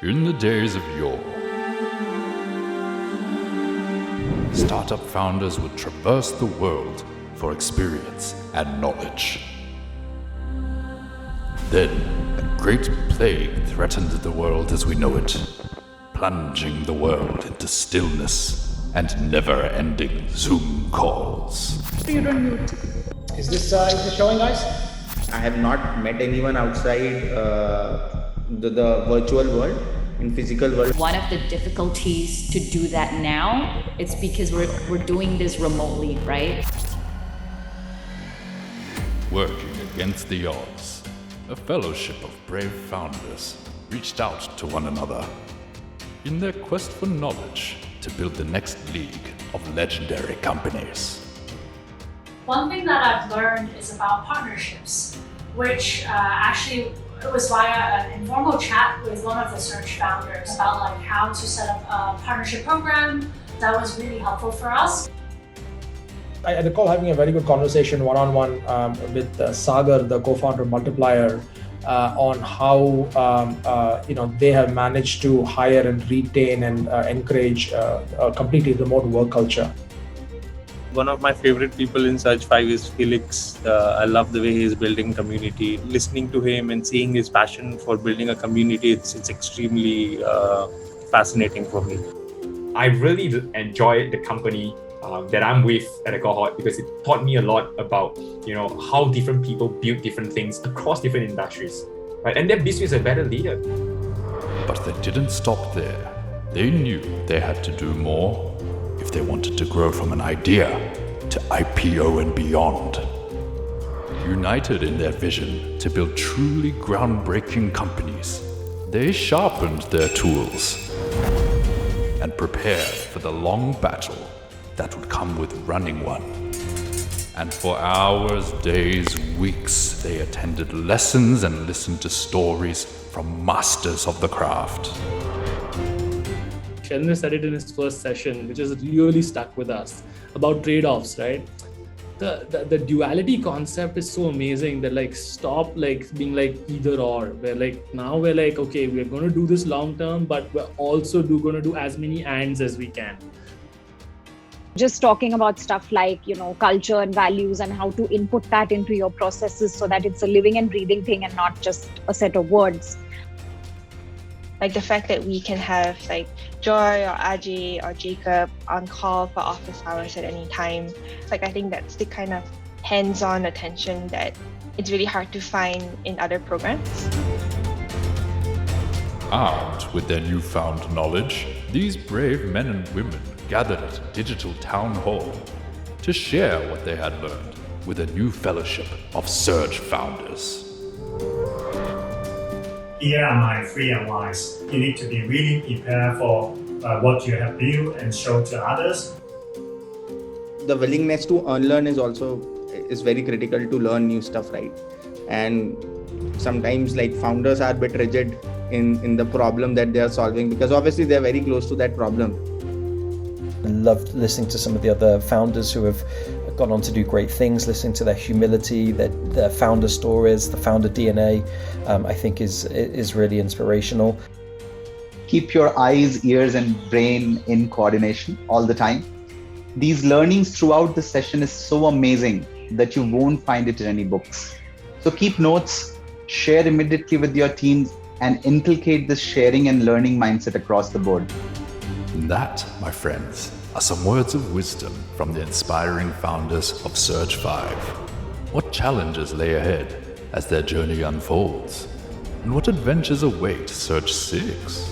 In the days of yore, startup founders would traverse the world for experience and knowledge. Then, a great plague threatened the world as we know it, plunging the world into stillness and never-ending Zoom calls. You don't mute. Is this showing, guys? I have not met anyone outside the virtual world, in physical world. One of the difficulties to do that now, it's because we're doing this remotely, right? Working against the odds, a fellowship of brave founders reached out to one another in their quest for knowledge to build the next league of legendary companies. One thing that I've learned is about partnerships, which actually it was via an informal chat with one of the Surge founders about like how to set up a partnership program. That was really helpful for us. I recall having a very good conversation one-on-one with Sagar, the co-founder of Multiplier, on how they have managed to hire and retain and encourage a completely remote work culture. One of my favorite people in Surge 5 is Felix. I love the way he is building community. Listening to him and seeing his passion for building a community, it's extremely fascinating for me. I really enjoy the company that I'm with at a cohort because it taught me a lot about how different people build different things across different industries, right? And that makes me a better leader. But they didn't stop there. They knew they had to do more if they wanted to grow from an idea to IPO and beyond. United in their vision to build truly groundbreaking companies, they sharpened their tools and prepared for the long battle that would come with running one. And for hours, days, weeks, they attended lessons and listened to stories from masters of the craft. Chandra said it in his first session, which has really stuck with us, about trade-offs, right? The duality concept is so amazing that stop being either or. Now we're okay, we're going to do this long term, but we're also going to do as many ands as we can. Just talking about stuff like, culture and values and how to input that into your processes so that it's a living and breathing thing and not just a set of words. Like the fact that we can have Joy or Ajay or Jacob on call for office hours at any time. I think that's the kind of hands-on attention that it's really hard to find in other programs. Armed with their newfound knowledge, these brave men and women gathered at a digital town hall to share what they had learned with a new fellowship of Surge founders. Here are my 3 advice. You need to be really prepared for what you have built and show to others. The willingness to unlearn is very critical to learn new stuff, right? And sometimes founders are a bit rigid in the problem that they are solving because obviously they're very close to that problem. I loved listening to some of the other founders who have gone on to do great things, listening to their humility, their founder stories, the founder DNA, I think is really inspirational. Keep your eyes, ears, and brain in coordination all the time. These learnings throughout the session is so amazing that you won't find it in any books. So keep notes, share immediately with your teams, and inculcate this sharing and learning mindset across the board. That, my friends, are some words of wisdom from the inspiring founders of Surge 5. What challenges lay ahead as their journey unfolds? And what adventures await Surge 6?